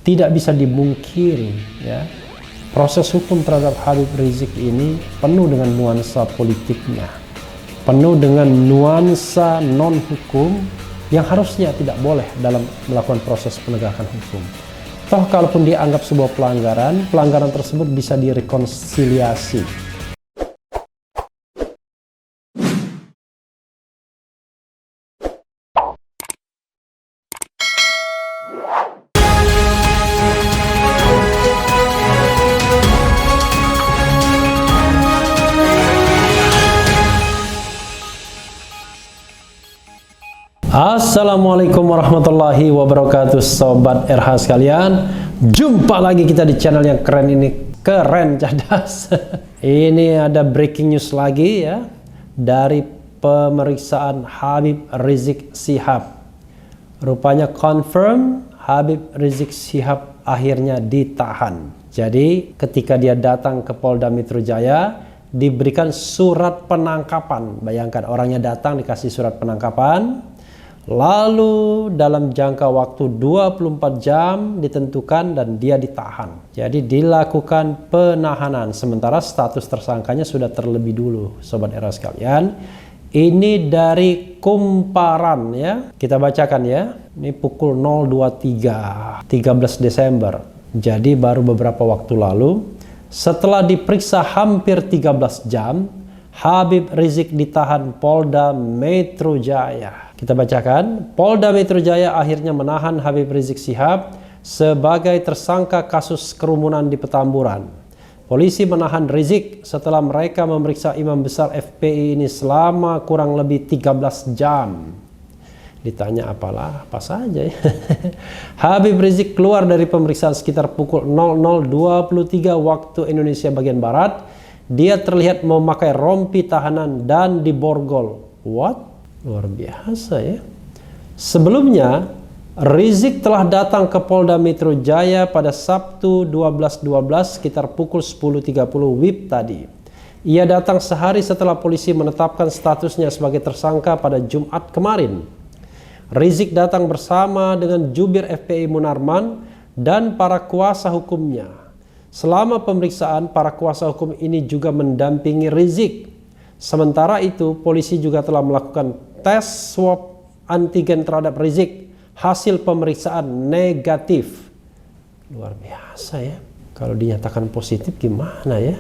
Tidak bisa dimungkiri ya, proses hukum terhadap Habib Rizik ini penuh dengan nuansa politiknya, penuh dengan nuansa non-hukum yang harusnya tidak boleh dalam melakukan proses penegakan hukum. Toh kalaupun dianggap sebuah pelanggaran, pelanggaran tersebut bisa direkonsiliasi. Assalamualaikum warahmatullahi wabarakatuh, sobat RH sekalian. Jumpa lagi kita di channel yang keren ini, keren cerdas. Ini ada breaking news lagi ya, dari pemeriksaan Habib Rizik Syihab. Rupanya confirm Habib Rizik Syihab akhirnya ditahan. Jadi ketika dia datang ke Polda Metro Jaya, diberikan surat penangkapan. Bayangkan, orangnya datang dikasih surat penangkapan. Lalu dalam jangka waktu 24 jam ditentukan dan dia ditahan. Jadi dilakukan penahanan, sementara status tersangkanya sudah terlebih dulu, sobat era sekalian. Ini dari Kumparan ya. Kita bacakan ya. Ini pukul 023 13 Desember. Jadi baru beberapa waktu lalu, setelah diperiksa hampir 13 jam, Habib Rizik ditahan Polda Metro Jaya. Kita bacakan, Polda Metro Jaya akhirnya menahan Habib Rizik Syihab sebagai tersangka kasus kerumunan di Petamburan. Polisi menahan Rizik setelah mereka memeriksa imam besar FPI ini selama kurang lebih 13 jam. Ditanya apa saja ya. Habib Rizik keluar dari pemeriksaan sekitar pukul 00.23 waktu Indonesia bagian Barat. Dia terlihat memakai rompi tahanan dan diborgol. What? Luar biasa ya. Sebelumnya, Rizik telah datang ke Polda Metro Jaya pada Sabtu 12.12 sekitar pukul 10.30 WIB tadi. Ia datang sehari setelah polisi menetapkan statusnya sebagai tersangka pada Jumat kemarin. Rizik datang bersama dengan jubir FPI Munarman dan para kuasa hukumnya. Selama pemeriksaan, para kuasa hukum ini juga mendampingi Rizik. Sementara itu, polisi juga telah melakukan tes swab antigen terhadap Rizik. Hasil pemeriksaan negatif. Luar biasa ya. Kalau dinyatakan positif gimana ya?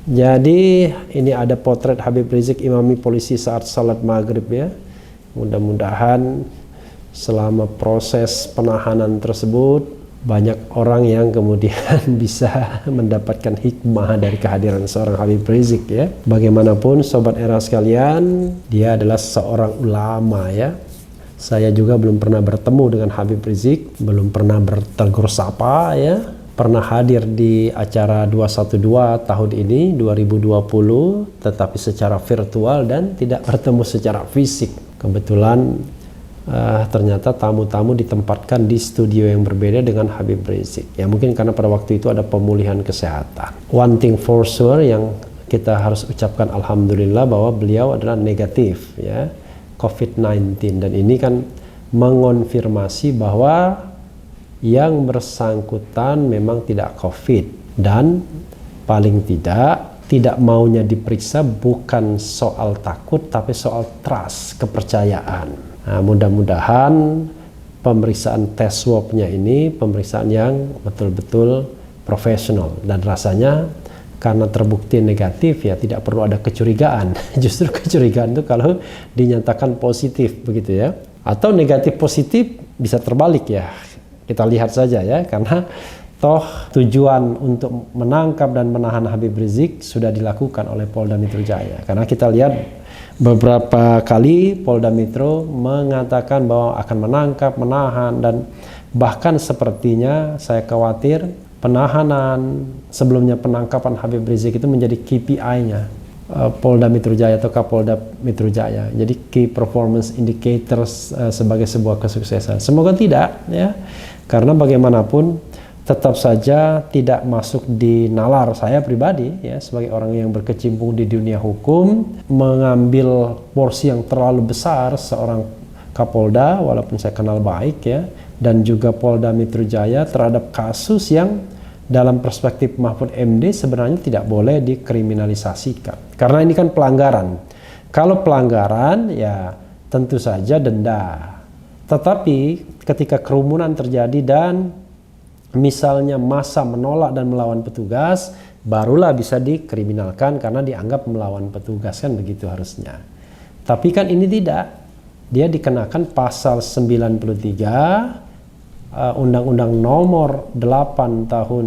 Jadi ini ada potret Habib Rizik imami polisi saat salat maghrib ya. Mudah-mudahan selama proses penahanan tersebut banyak orang yang kemudian bisa mendapatkan hikmah dari kehadiran seorang Habib Rizik ya. Bagaimanapun sobat era sekalian, dia adalah seorang ulama ya. Saya juga belum pernah bertemu dengan Habib Rizik, belum pernah bertegur sapa ya. Pernah hadir di acara 212 tahun ini 2020, tetapi secara virtual dan tidak bertemu secara fisik. Kebetulan ternyata tamu-tamu ditempatkan di studio yang berbeda dengan Habib Rizik. Ya mungkin karena pada waktu itu ada pemulihan kesehatan. One thing for sure yang kita harus ucapkan alhamdulillah bahwa beliau adalah negatif ya COVID-19, dan ini kan mengonfirmasi bahwa yang bersangkutan memang tidak COVID, dan paling tidak maunya diperiksa bukan soal takut tapi soal trust, kepercayaan. Nah, mudah-mudahan pemeriksaan tes swabnya ini pemeriksaan yang betul-betul profesional, dan rasanya karena terbukti negatif ya tidak perlu ada kecurigaan. Justru kecurigaan itu kalau dinyatakan positif begitu ya, atau negatif positif bisa terbalik ya. Kita lihat saja ya, karena toh tujuan untuk menangkap dan menahan Habib Rizik sudah dilakukan oleh Polda Metro Jaya. Karena kita lihat beberapa kali Polda Metro mengatakan bahwa akan menangkap, menahan, dan bahkan sepertinya saya khawatir penahanan sebelumnya penangkapan Habib Rizik itu menjadi KPI-nya Polda Metro Jaya atau Kapolda Metro Jaya. Jadi key performance indicators sebagai sebuah kesuksesan. Semoga tidak ya. Karena bagaimanapun tetap saja tidak masuk di nalar saya pribadi ya, sebagai orang yang berkecimpung di dunia hukum, mengambil porsi yang terlalu besar seorang Kapolda walaupun saya kenal baik ya, dan juga Polda Metro Jaya terhadap kasus yang dalam perspektif Mahfud MD sebenarnya tidak boleh dikriminalisasikan. Karena ini kan pelanggaran. Kalau pelanggaran ya tentu saja denda. Tetapi ketika kerumunan terjadi dan misalnya massa menolak dan melawan petugas, barulah bisa dikriminalkan karena dianggap melawan petugas, kan begitu harusnya. Tapi kan ini tidak. Dia dikenakan pasal 93 Undang-Undang nomor 8 tahun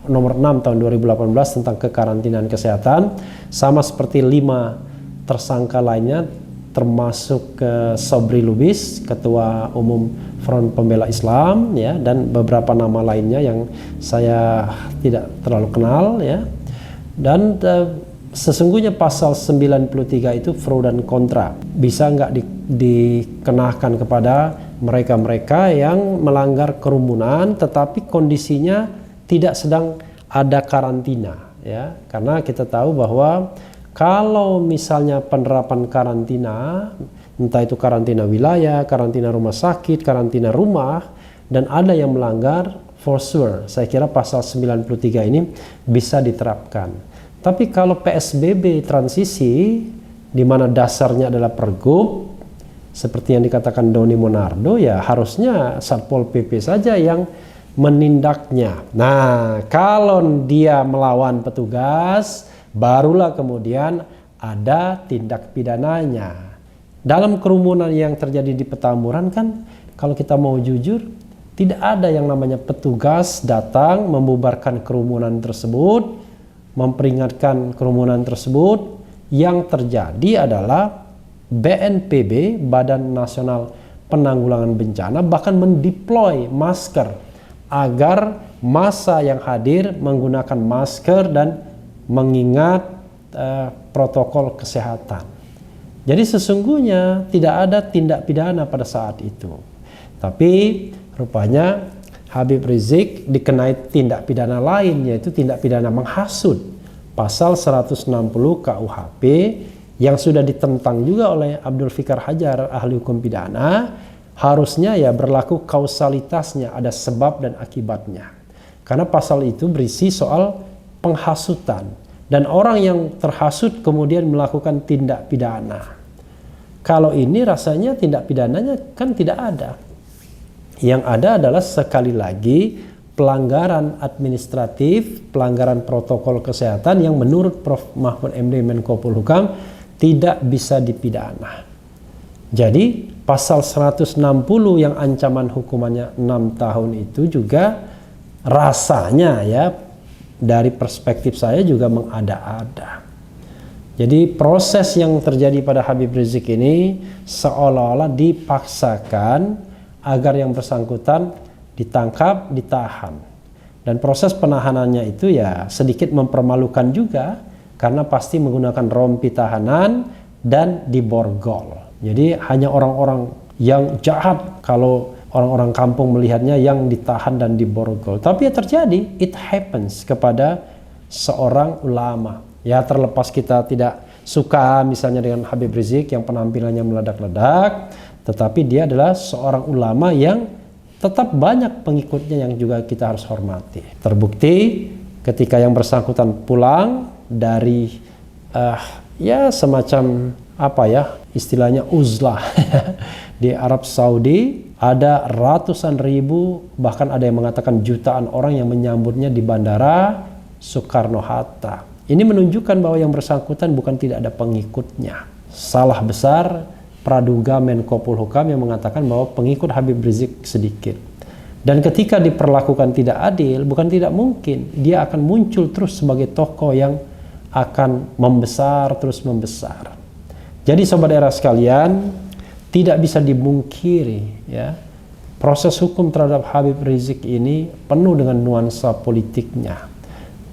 nomor 6 tahun 2018 tentang kekarantinaan kesehatan, sama seperti 5 tersangka lainnya termasuk Sobri Lubis, Ketua Umum Front Pembela Islam, ya, dan beberapa nama lainnya yang saya tidak terlalu kenal, ya. Dan sesungguhnya pasal 93 itu pro dan kontra. Bisa nggak dikenakan kepada mereka-mereka yang melanggar kerumunan tetapi kondisinya tidak sedang ada karantina, ya. Karena kita tahu bahwa kalau misalnya penerapan karantina, entah itu karantina wilayah, karantina rumah sakit, karantina rumah, dan ada yang melanggar, for sure, saya kira pasal 93 ini bisa diterapkan. Tapi kalau PSBB transisi, di mana dasarnya adalah pergub, seperti yang dikatakan Doni Monardo, ya harusnya Satpol PP saja yang menindaknya. Nah, kalau dia melawan petugas, barulah kemudian ada tindak pidananya. Dalam kerumunan yang terjadi di Petamburan kan, kalau kita mau jujur, tidak ada yang namanya petugas datang membubarkan kerumunan tersebut, memperingatkan kerumunan tersebut. Yang terjadi adalah BNPB, Badan Nasional Penanggulangan Bencana, bahkan mendeploy masker agar massa yang hadir menggunakan masker dan mengingat protokol kesehatan. Jadi sesungguhnya tidak ada tindak pidana pada saat itu. Tapi rupanya Habib Rizik dikenai tindak pidana lain, yaitu tindak pidana menghasut. Pasal 160 KUHP yang sudah ditentang juga oleh Abdul Fikar Hajar, ahli hukum pidana, harusnya ya berlaku kausalitasnya, ada sebab dan akibatnya. Karena pasal itu berisi soal penghasutan. Dan orang yang terhasut kemudian melakukan tindak pidana. Kalau ini rasanya tindak pidananya kan tidak ada. Yang ada adalah sekali lagi pelanggaran administratif, pelanggaran protokol kesehatan yang menurut Prof. Mahfud MD Menko Polhukam tidak bisa dipidana. Jadi pasal 160 yang ancaman hukumannya 6 tahun itu juga rasanya ya, dari perspektif saya juga mengada-ada. Jadi proses yang terjadi pada Habib Rizik ini seolah-olah dipaksakan agar yang bersangkutan ditangkap, ditahan. Dan proses penahanannya itu ya sedikit mempermalukan juga karena pasti menggunakan rompi tahanan dan diborgol. Jadi hanya orang-orang yang jahat kalau orang-orang kampung melihatnya yang ditahan dan diborgol. Tapi ya terjadi, it happens kepada seorang ulama. Ya terlepas kita tidak suka misalnya dengan Habib Rizik yang penampilannya meledak-ledak, tetapi dia adalah seorang ulama yang tetap banyak pengikutnya yang juga kita harus hormati. Terbukti ketika yang bersangkutan pulang dari ya semacam apa ya istilahnya uzlah di Arab Saudi, ada ratusan ribu, bahkan ada yang mengatakan jutaan orang yang menyambutnya di Bandara Soekarno-Hatta. Ini menunjukkan bahwa yang bersangkutan bukan tidak ada pengikutnya. Salah besar praduga Menko Polhukam yang mengatakan bahwa pengikut Habib Rizik sedikit. Dan ketika diperlakukan tidak adil, bukan tidak mungkin dia akan muncul terus sebagai tokoh yang akan membesar, terus membesar. Jadi sobat era sekalian, tidak bisa dimungkiri ya, proses hukum terhadap Habib Rizik ini penuh dengan nuansa politiknya,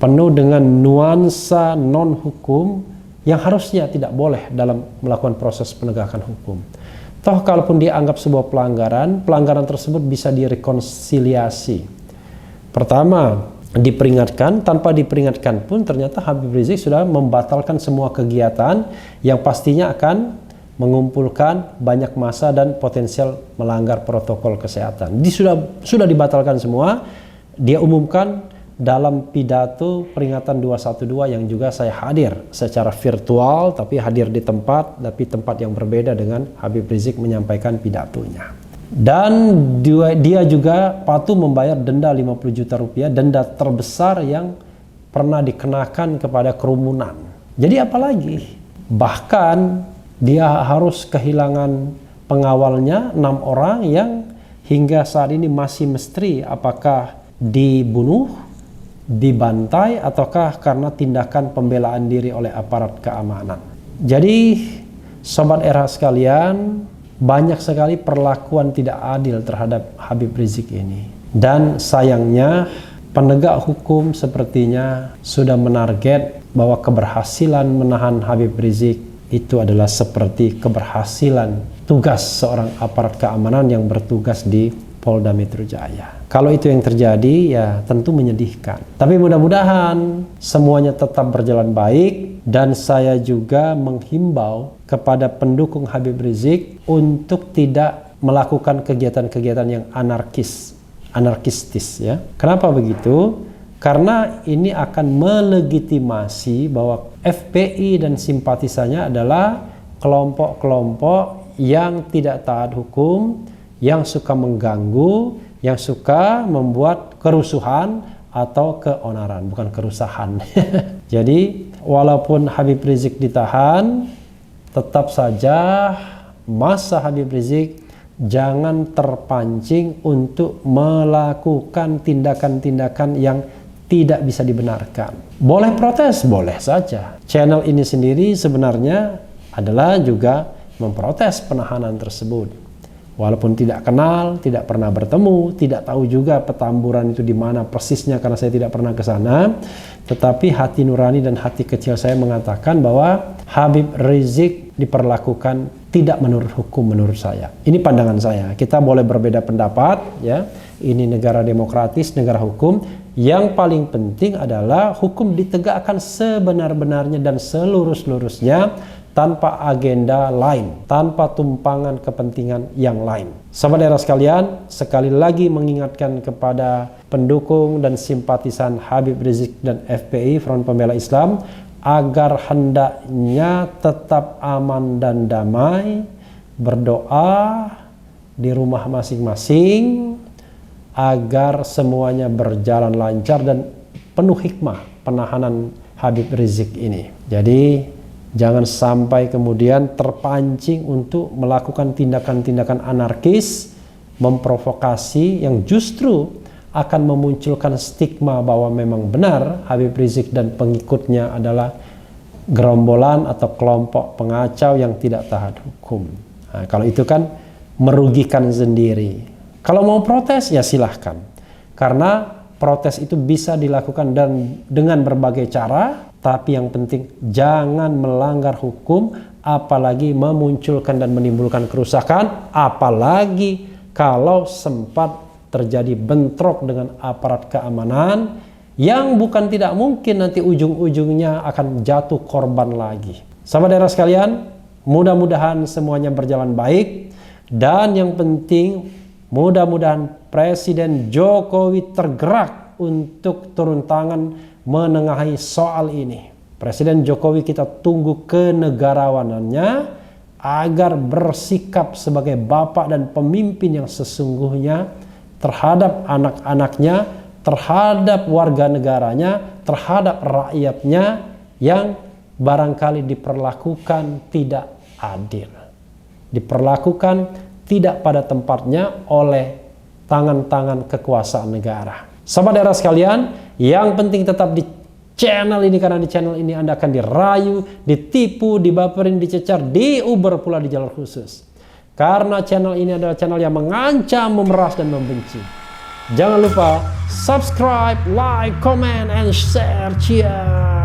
penuh dengan nuansa non-hukum yang harusnya tidak boleh dalam melakukan proses penegakan hukum. Toh kalaupun dianggap sebuah pelanggaran, pelanggaran tersebut bisa direkonsiliasi. Pertama, diperingatkan, tanpa diperingatkan pun ternyata Habib Rizik sudah membatalkan semua kegiatan yang pastinya akan mengumpulkan banyak massa dan potensial melanggar protokol kesehatan. Sudah dibatalkan semua. Dia umumkan dalam pidato peringatan 212 yang juga saya hadir secara virtual, tapi hadir di tempat yang berbeda dengan Habib Rizik menyampaikan pidatonya. Dan dia juga patuh membayar denda 50 juta rupiah, denda terbesar yang pernah dikenakan kepada kerumunan. Jadi apalagi? Bahkan dia harus kehilangan pengawalnya 6 orang yang hingga saat ini masih misteri apakah dibunuh, dibantai, ataukah karena tindakan pembelaan diri oleh aparat keamanan. Jadi Sobat RH sekalian, banyak sekali perlakuan tidak adil terhadap Habib Rizik ini. Dan sayangnya penegak hukum sepertinya sudah menarget bahwa keberhasilan menahan Habib Rizik itu adalah seperti keberhasilan tugas seorang aparat keamanan yang bertugas di Polda Metro Jaya. Kalau itu yang terjadi, ya tentu menyedihkan. Tapi mudah-mudahan semuanya tetap berjalan baik, dan saya juga menghimbau kepada pendukung Habib Rizik untuk tidak melakukan kegiatan-kegiatan yang anarkistis ya. Kenapa begitu? Karena ini akan melegitimasi bahwa FPI dan simpatisannya adalah kelompok-kelompok yang tidak taat hukum, yang suka mengganggu, yang suka membuat kerusuhan atau keonaran, bukan kerusahan. Jadi walaupun Habib Rizik ditahan, tetap saja massa Habib Rizik jangan terpancing untuk melakukan tindakan-tindakan yang tidak bisa dibenarkan. Boleh protes, boleh saja. Channel ini sendiri sebenarnya adalah juga memprotes penahanan tersebut. Walaupun tidak kenal, tidak pernah bertemu, tidak tahu juga Petamburan itu di mana persisnya karena saya tidak pernah ke sana, tetapi hati nurani dan hati kecil saya mengatakan bahwa Habib Rizik diperlakukan tidak menurut hukum menurut saya. Ini pandangan saya. Kita boleh berbeda pendapat ya. Ini negara demokratis, negara hukum. Yang paling penting adalah hukum ditegakkan sebenar-benarnya dan selurus-lurusnya, tanpa agenda lain, tanpa tumpangan kepentingan yang lain. Sahabat daerah sekalian, sekali lagi mengingatkan kepada pendukung dan simpatisan Habib Rizik dan FPI, Front Pembela Islam, agar hendaknya tetap aman dan damai, berdoa di rumah masing-masing, agar semuanya berjalan lancar dan penuh hikmah penahanan Habib Rizik ini. Jadi jangan sampai kemudian terpancing untuk melakukan tindakan-tindakan anarkis, memprovokasi yang justru akan memunculkan stigma bahwa memang benar Habib Rizik dan pengikutnya adalah gerombolan atau kelompok pengacau yang tidak taat hukum. Nah, kalau itu kan merugikan sendiri. Kalau mau protes ya silahkan, karena protes itu bisa dilakukan dan dengan berbagai cara. Tapi yang penting jangan melanggar hukum, apalagi memunculkan dan menimbulkan kerusakan, apalagi kalau sempat terjadi bentrok dengan aparat keamanan yang bukan tidak mungkin nanti ujung-ujungnya akan jatuh korban lagi. Sahabat daerah sekalian, mudah-mudahan semuanya berjalan baik, dan yang penting mudah-mudahan Presiden Jokowi tergerak untuk turun tangan menengahi soal ini. Presiden Jokowi kita tunggu kenegarawanannya agar bersikap sebagai bapak dan pemimpin yang sesungguhnya terhadap anak-anaknya, terhadap warga negaranya, terhadap rakyatnya yang barangkali diperlakukan tidak adil, diperlakukan tidak pada tempatnya oleh tangan-tangan kekuasaan negara. Sahabat daerah sekalian, yang penting tetap di channel ini, karena di channel ini Anda akan dirayu, ditipu, dibaperin, dicecar, diuber pula di jalur khusus. Karena channel ini adalah channel yang mengancam, memeras, dan membenci. Jangan lupa subscribe, like, comment, and share. Cheers!